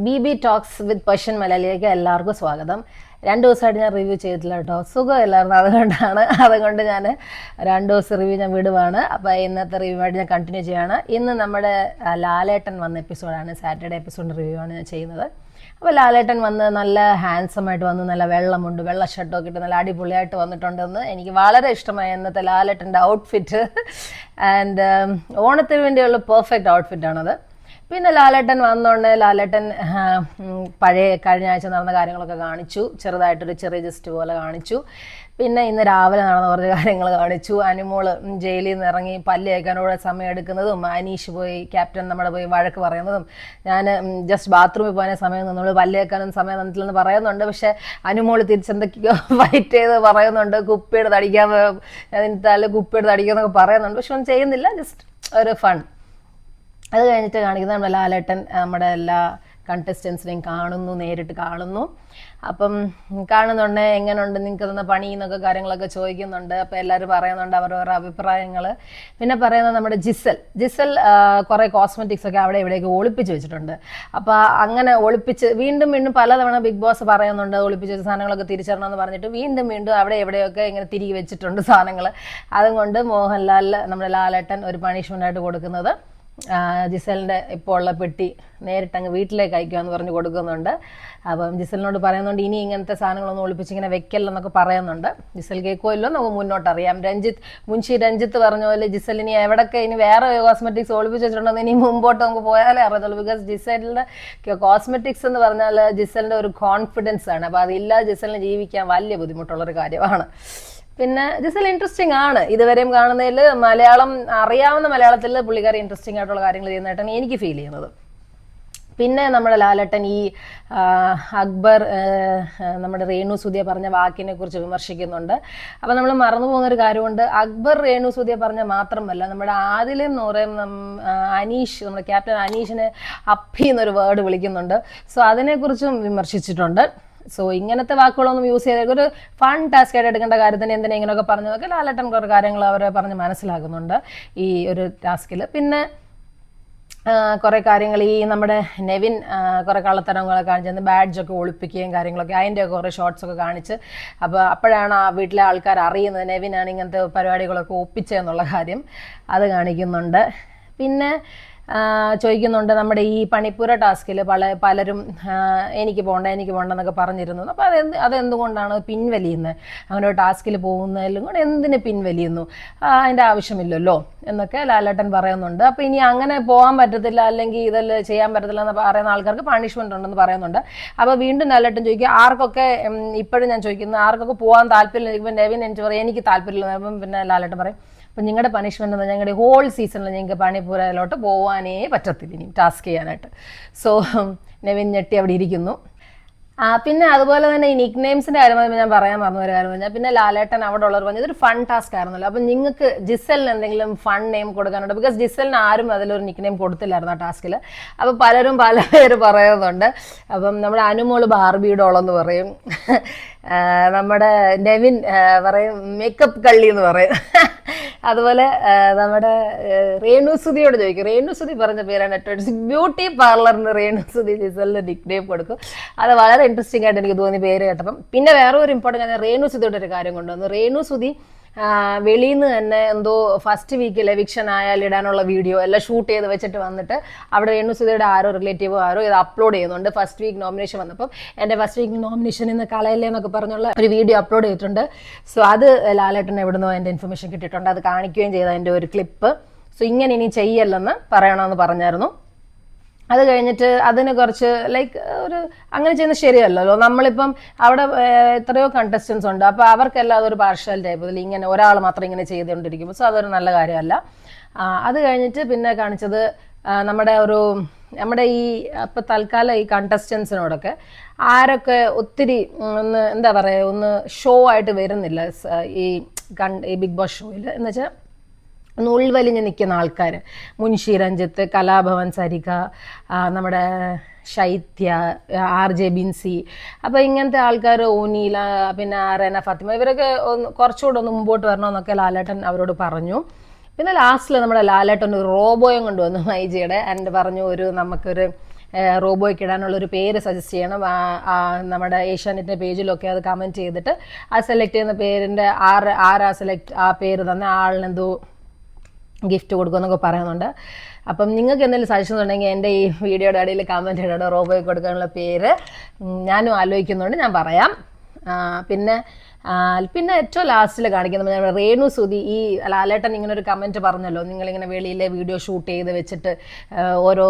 BB talks with Persian മലയാളിയിലേക്ക് എല്ലാവർക്കും സ്വാഗതം. 2 ദിവസമായിട്ട് ഞാൻ റിവ്യൂ ചെയ്തിട്ടില്ല കേട്ടോ, സുഖമില്ലായിരുന്നു. അതുകൊണ്ട് ഞാൻ 2 ദിവസം റിവ്യൂ ഞാൻ വിടുവാണ്. അപ്പോൾ ഇന്നത്തെ റിവ്യൂ ആയിട്ട് ഞാൻ കണ്ടിന്യൂ ചെയ്യുകയാണ്. ഇന്ന് നമ്മുടെ ലാലേട്ടൻ വന്ന എപ്പിസോഡാണ്, സാറ്റർഡേ എപ്പിസോഡിൻ്റെ റിവ്യൂ ആണ് ഞാൻ ചെയ്യുന്നത്. അപ്പോൾ ലാലേട്ടൻ വന്ന് നല്ല ഹാൻഡ്സമായിട്ട് വന്ന് നല്ല വെള്ള ഷർട്ടൊക്കെ ഇട്ട് നല്ല അടിപൊളിയായിട്ട് വന്നിട്ടുണ്ടെന്ന് എനിക്ക് വളരെ ഇഷ്ടമായി ഇന്നത്തെ ലാലേട്ടൻ്റെ ഔട്ട്ഫിറ്റ്. ആൻഡ് ഓണത്തിന് വേണ്ടിയുള്ള പെർഫെക്റ്റ് ഔട്ട്ഫിറ്റാണത്. പിന്നെ ലാലേട്ടൻ വന്നോണ്ട് ലാലേട്ടൻ കഴിഞ്ഞ ആഴ്ച നടന്ന കാര്യങ്ങളൊക്കെ കാണിച്ചു, ചെറുതായിട്ടൊരു ചെറിയ ജസ്റ്റ് പോലെ കാണിച്ചു. പിന്നെ ഇന്ന് രാവിലെ നടന്ന കുറച്ച് കാര്യങ്ങൾ കാണിച്ചു. അനുമോള് ജയിലിൽ നിന്ന് ഇറങ്ങി പല്ല് തേക്കാനോടെ സമയം എടുക്കുന്നതും, അനീഷ് ക്യാപ്റ്റൻ നമ്മുടെ പോയി വഴക്ക് പറയുന്നതും, ഞാൻ ജസ്റ്റ് ബാത്റൂമിൽ പോകാൻ സമയം നമ്മൾ പല്ല് തേക്കാനും സമയം തന്നിട്ടില്ലെന്ന് പറയുന്നുണ്ട്. പക്ഷെ അനുമോള് തിരിച്ചെന്തൊക്കെയോ ഫൈറ്റ് ചെയ്ത് പറയുന്നുണ്ട്, കുപ്പിയുടെ തടിക്കാൻ കുപ്പിയുടെ തടിക്കാന്നൊക്കെ പറയുന്നുണ്ട്. പക്ഷെ ഒന്നും ചെയ്യുന്നില്ല, ജസ്റ്റ് ഒരു ഫൺ. അത് കഴിഞ്ഞിട്ട് കാണിക്കുന്നത് നമ്മുടെ ലാലേട്ടൻ നമ്മുടെ എല്ലാ കണ്ടസ്റ്റൻസിനെയും നേരിട്ട് കാണുന്നു. അപ്പം കാണുന്നുണ്ട്, എങ്ങനെയുണ്ട് നിങ്ങൾക്ക് തന്ന പണി എന്നൊക്കെ കാര്യങ്ങളൊക്കെ ചോദിക്കുന്നുണ്ട്. അപ്പോൾ എല്ലാവരും പറയുന്നുണ്ട് അവരവരുടെ അഭിപ്രായങ്ങൾ. പിന്നെ പറയുന്നത് നമ്മുടെ ജിസൽ കുറേ കോസ്മെറ്റിക്സ് ഒക്കെ അവിടെ ഇവിടെയൊക്കെ ഒളിപ്പിച്ച് വെച്ചിട്ടുണ്ട്. അപ്പോൾ അങ്ങനെ ഒളിപ്പിച്ച് വീണ്ടും പലതവണ ബിഗ് ബോസ് പറയുന്നുണ്ട് ഒളിപ്പിച്ച് വെച്ച സാധനങ്ങളൊക്കെ തിരിച്ചറിയണമെന്ന് പറഞ്ഞിട്ട് വീണ്ടും അവിടെ എവിടെയൊക്കെ ഇങ്ങനെ തിരികെ വെച്ചിട്ടുണ്ട് സാധനങ്ങൾ. അതുകൊണ്ട് മോഹൻലാൽ നമ്മുടെ ലാലേട്ടൻ ഒരു പണിഷ്മെൻ്റായിട്ട് കൊടുക്കുന്നത് ജിസലിൻ്റെ ഇപ്പോൾ ഉള്ള പെട്ടി നേരിട്ട് അങ്ങ് വീട്ടിലേക്ക് അയക്കുമെന്ന് പറഞ്ഞ് കൊടുക്കുന്നുണ്ട്. അപ്പം ജിസലിനോട് പറയുന്നുണ്ട് ഇനി ഇങ്ങനത്തെ സാധനങ്ങളൊന്നും ഒളിപ്പിച്ച് ഇങ്ങനെ വെക്കല്ലെന്നൊക്കെ പറയുന്നുണ്ട്. ജിസൽ കേൾക്കുമല്ലോ, നമുക്ക് മുന്നോട്ടറിയാം. മുൻഷി രഞ്ജിത്ത് പറഞ്ഞ പോലെ ജിസലിനി എവിടെയൊക്കെ ഇനി വേറെ കോസ്മെറ്റിക്സ് ഒളിപ്പിച്ച് വെച്ചിട്ടുണ്ടെന്ന് ഇനി മുമ്പോട്ട് നമുക്ക് പോയാലേ അറിയത്തുള്ളൂ. ബിക്കോസ് ജിസലിൻ്റെ കോസ്മെറ്റിക്സ് എന്ന് പറഞ്ഞാൽ ജിസലിൻ്റെ ഒരു കോൺഫിഡൻസ് ആണ്. അപ്പോൾ അതില്ലാതെ ജിസലിന് ജീവിക്കാൻ വലിയ ബുദ്ധിമുട്ടുള്ളൊരു കാര്യമാണ്. പിന്നെ ജിസൽ ഇൻട്രസ്റ്റിംഗ് ആണ്. ഇതുവരെയും കാണുന്നതിൽ അറിയാവുന്ന മലയാളത്തിൽ പുള്ളിക്കാരി ഇൻട്രസ്റ്റിംഗ് ആയിട്ടുള്ള കാര്യങ്ങൾ ചെയ്യുന്നതായിട്ടാണ് എനിക്ക് ഫീൽ ചെയ്യുന്നത്. പിന്നെ നമ്മുടെ ലാലേട്ടൻ ഈ അക്ബർ നമ്മുടെ രേണു സുധിയെ പറഞ്ഞ വാക്കിനെ കുറിച്ച് വിമർശിക്കുന്നുണ്ട്. അപ്പം നമ്മൾ മറന്നു പോകുന്നൊരു കാര്യമുണ്ട്, അക്ബർ രേണു സുധിയെ പറഞ്ഞ മാത്രമല്ല, നമ്മുടെ ആദിലും നൂറേം അനീഷ്, നമ്മുടെ ക്യാപ്റ്റൻ അനീഷിനെ അപ്പി എന്നൊരു വേർഡ് വിളിക്കുന്നുണ്ട്. സോ അതിനെക്കുറിച്ചും വിമർശിച്ചിട്ടുണ്ട്. സോ ഇങ്ങനത്തെ വാക്കുകളൊന്നും യൂസ് ചെയ്ത ഒരു ഫൺ ടാസ്ക് ആയിട്ട് എടുക്കേണ്ട കാര്യത്തിന് എന്തിനാ ഇങ്ങനെയൊക്കെ പറഞ്ഞതൊക്കെ ലാലേട്ടൻ കുറേ കാര്യങ്ങൾ അവരെ പറഞ്ഞ് മനസ്സിലാക്കുന്നുണ്ട് ഈ ഒരു ടാസ്കിൽ. പിന്നെ കുറേ കാര്യങ്ങൾ ഈ നമ്മുടെ നെവിൻ കുറേ കള്ളത്തരങ്ങളൊക്കെ കാണിച്ചു, ബാഡ്ജൊക്കെ ഒളിപ്പിക്കുകയും കാര്യങ്ങളൊക്കെ അതിൻ്റെയൊക്കെ കുറേ ഷോർട്സൊക്കെ കാണിച്ച്. അപ്പോഴാണ് ആ വീട്ടിലെ ആൾക്കാർ അറിയുന്നത് നെവിനാണ് ഇങ്ങനത്തെ പരിപാടികളൊക്കെ ഒപ്പിച്ചതെന്നുള്ള കാര്യം. അത് കാണിക്കുന്നുണ്ട്. പിന്നെ ചോദിക്കുന്നുണ്ട് നമ്മുടെ ഈ പണിപ്പുര ടാസ്കിൽ പലരും എനിക്ക് പോകണ്ടെന്നൊക്കെ പറഞ്ഞിരുന്നു. അപ്പോൾ അതെന്തുകൊണ്ടാണ് പിൻവലിയുന്നത്? അങ്ങനെ ഒരു ടാസ്കിൽ പോകുന്നതിലും കൂടെ എന്തിന് പിൻവലിയുന്നു? അതിൻ്റെ ആവശ്യമില്ലല്ലോ എന്നൊക്കെ ലാലേട്ടൻ പറയുന്നുണ്ട്. അപ്പോൾ ഇനി അങ്ങനെ പോകാൻ പറ്റത്തില്ല, അല്ലെങ്കിൽ ഇതെല്ലാം ചെയ്യാൻ പറ്റത്തില്ല എന്ന് പറയുന്ന ആൾക്കാർക്ക് പണിഷ്മെൻ്റ് ഉണ്ടെന്ന് പറയുന്നുണ്ട്. അപ്പോൾ വീണ്ടും ലാലേട്ടൻ ചോദിക്കുക ആർക്കൊക്കെ, ഇപ്പോഴും ഞാൻ ചോദിക്കുന്നത് ആർക്കൊക്കെ പോകാൻ താല്പര്യമില്ല. ഇപ്പം നെവിൻ എനിക്ക് പറയും എനിക്ക് താല്പര്യമില്ല. അപ്പം പിന്നെ ലാലേട്ടൻ പറയും അപ്പം നിങ്ങളുടെ പണിഷ്മെൻ്റ് എന്ന് ഞങ്ങളുടെ ഹോൾ സീസണിൽ നിങ്ങൾക്ക് പണിപ്പുരയിലോട്ട് പോകാനേ പറ്റത്തില്ല ഇനി ടാസ്ക് ചെയ്യാനായിട്ട്. സോ നെവിൻ ഞെട്ടി അവിടെ ഇരിക്കുന്നു. പിന്നെ അതുപോലെ തന്നെ ഈ നിക് നെയിംസിൻ്റെ കാര്യം ഞാൻ പറയാൻ മറന്നു ഒരു കാര്യം പറഞ്ഞാൽ, പിന്നെ ലാലേട്ടൻ അവിടെ ഉള്ളവർ പറഞ്ഞു ഇതൊരു ഫൺ ടാസ്ക് ആയിരുന്നല്ലോ, അപ്പം നിങ്ങൾക്ക് ജിസലിന് എന്തെങ്കിലും ഫൺ നെയിം കൊടുക്കാനുണ്ട്? ബിക്കോസ് ജിസലിന് ആരും അതിലൊരു നിക് നെയിം കൊടുത്തില്ലായിരുന്നു ആ ടാസ്കിൽ. അപ്പോൾ പല പേര് പറയുന്നുണ്ട്. അപ്പം നമ്മുടെ അനുമോള് ബാർബി ഡോളെന്ന് പറയും, നമ്മുടെ നെവിൻ പറയും മേക്കപ്പ് കള്ളി എന്ന് പറയും. അതുപോലെ നമ്മുടെ രേണുസുതിയോട് ചോദിക്കും, രേണുസുതി പറഞ്ഞ പേരാണ് ബ്യൂട്ടി പാർലറിന് രേണുസുതി ജിസലിന് നിക് നെയിം കൊടുക്കും. അത് വളരെ ഇൻട്രസ്റ്റിംഗ് ആയിട്ട് എനിക്ക് തോന്നി പേര് കേട്ടപ്പം. പിന്നെ വേറെ ഒരു ഇമ്പോർട്ടൻ്റ് ഞാൻ രേണുസുതിയുടെ ഒരു കാര്യം കൊണ്ടുവന്നു. രേണുസുതി വെളിയിൽ നിന്ന് തന്നെ എന്തോ ഫസ്റ്റ് വീക്കിൽ എവിക്ഷൻ ആയാൽ ഇടാനുള്ള വീഡിയോ എല്ലാം ഷൂട്ട് ചെയ്ത് വെച്ചിട്ട് വന്നിട്ട് അവിടെ രേണുസുതിയുടെ ആരോ റിലേറ്റീവോ ഇത് അപ്ലോഡ് ചെയ്യുന്നുണ്ട്. ഫസ്റ്റ് വീക്ക് നോമിനേഷൻ വന്നപ്പം എൻ്റെ ഫസ്റ്റ് വീക്ക് നോമിനേഷൻ ഇന്ന് കളയല്ലേ എന്നൊക്കെ പറഞ്ഞുള്ള ഒരു വീഡിയോ അപ്ലോഡ് ചെയ്തിട്ടുണ്ട്. സോ അത് ലാലേട്ടൻ എവിടുന്നോ എൻ്റെ ഇൻഫർമേഷൻ കിട്ടിയിട്ടുണ്ട്, അത് കാണിക്കുകയും ചെയ്ത എൻ്റെ ഒരു ക്ലിപ്പ്. സോ ഇങ്ങനെ ഇനി ചെയ്യല്ലെന്ന് പറയണമെന്ന് പറഞ്ഞായിരുന്നു. അത് കഴിഞ്ഞിട്ട് അതിന് കുറച്ച് ഒരു അങ്ങനെ ചെയ്യുന്നത് ശരിയല്ലല്ലോ. നമ്മളിപ്പം അവിടെ എത്രയോ കണ്ടസ്റ്റൻസ് ഉണ്ട്, അപ്പോൾ അവർക്കെല്ലാം അതൊരു പാർഷ്യാലിറ്റി ആയിപ്പോയി, ഇങ്ങനെ ഒരാൾ മാത്രം ഇങ്ങനെ ചെയ്തുകൊണ്ടിരിക്കുമ്പോൾ. സോ അതൊരു നല്ല കാര്യമല്ല. അത് കഴിഞ്ഞിട്ട് പിന്നെ കാണിച്ചത് നമ്മുടെ ഈ ഇപ്പം തൽക്കാലം ഈ കണ്ടസ്റ്റൻസിനോടൊക്കെ ആരൊക്കെ ഒത്തിരി എന്താ പറയുക ഒന്ന് ഷോ ആയിട്ട് വരുന്നില്ല ഈ ബിഗ് ബോസ് ഷോയിൽ എന്ന് വെച്ചാൽ ഉൾവലിഞ്ഞ് നിൽക്കുന്ന ആൾക്കാർ, മുൻഷി രഞ്ജിത്ത്, കലാഭവൻ സരിക, നമ്മുടെ ശൈത്യ, RJ ബിൻസി, അപ്പോൾ ഇങ്ങനത്തെ ആൾക്കാർ, ഓനീല, പിന്നെ റെന ഫാത്തിമ, ഇവരൊക്കെ കുറച്ചുകൂടെ ഒന്ന് മുമ്പോട്ട് വരണമെന്നൊക്കെ ലാലേട്ടൻ അവരോട് പറഞ്ഞു. പിന്നെ ലാസ്റ്റിൽ നമ്മുടെ ലാലേട്ടൻ ഒരു റോബോയും കൊണ്ടുവന്നു മൈജിയുടെ, ആൻഡ് പറഞ്ഞു നമുക്കൊരു റോബോയ്ക്ക് ഇടാനുള്ള ഒരു പേര് സജസ്റ്റ് ചെയ്യണം. നമ്മുടെ ഏഷ്യാനെറ്റിൻ്റെ പേജിലൊക്കെ അത് കമൻറ്റ് ചെയ്തിട്ട് ആ സെലക്ട് ചെയ്യുന്ന പേരിൻ്റെ ആരാ ആ പേര് തന്നെ ആളിനെന്തോ ഗിഫ്റ്റ് കൊടുക്കുമെന്നൊക്കെ പറയുന്നുണ്ട്. അപ്പം നിങ്ങൾക്ക് എന്തെങ്കിലും സജഷൻ ഉണ്ടെങ്കിൽ എൻ്റെ ഈ വീഡിയോയുടെ അടിയിൽ കമൻറ്റ് ഇടണം. റോബോയ്ക്ക് കൊടുക്കാനുള്ള പേര് ഞാനും ആലോചിക്കുന്നുണ്ട്, ഞാൻ പറയാം. പിന്നെ ഏറ്റവും ലാസ്റ്റിൽ കാണിക്കുന്നത് രേണു സുധി. ഈ ലാലേട്ടൻ ഇങ്ങനെ ഒരു കമൻറ്റ് പറഞ്ഞല്ലോ, നിങ്ങളിങ്ങനെ വെളിയിലെ വീഡിയോ ഷൂട്ട് ചെയ്ത് വെച്ചിട്ട് ഓരോ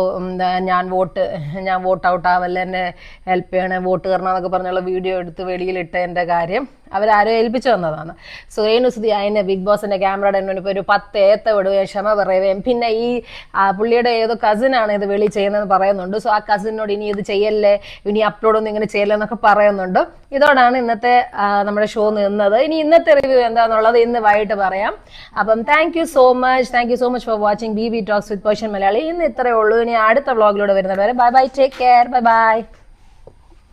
ഞാൻ വോട്ട് ഔട്ട് ആവല്ല, എന്നെ ഹെൽപ്പ് ചെയ്യണേ, വോട്ട് കയറണം എന്നൊക്കെ പറഞ്ഞുള്ള വീഡിയോ എടുത്ത് വെളിയിലിട്ട് എൻ്റെ കാര്യം അവരാരോ ഏൽപ്പിച്ചു വന്നതാണ്. സോ രേണു സുധി അതിനെ ബിഗ് ബോസിൻ്റെ ക്യാമറയുടെ മുന്നിൽ ഇപ്പോൾ ഒരു 10 ഏത്ത വിടുകയും ക്ഷമ പറയുകയും പിന്നെ ഈ പുള്ളിയുടെ ഏതോ കസിനാണ് ഇത് വെളി ചെയ്യുന്നതെന്ന് പറയുന്നുണ്ട്. സോ ആ കസിനോട് ഇനി ഇത് ചെയ്യല്ലേ, ഇനി അപ്ലോഡൊന്നും ഇങ്ങനെ ചെയ്യല്ലേ എന്നൊക്കെ പറയുന്നുണ്ട്. ഇതോടാണ് ഇന്നത്തെ നമ്മുടെ ഷോ നിന്നത്. ഇനി ഇന്നത്തെ റിവ്യൂ എന്താണെന്നുള്ളത് ഇന്ന് വൈകിട്ട് പറയാം. അപ്പം thank you so much for watching BB talks with Persian Malayali. ഇന്ന് ഇത്രയേ ഉള്ളൂ. ഇനി അടുത്ത വ്ളോഗിലൂടെ വരുന്നത് വരെ bye bye, take care, bye bye.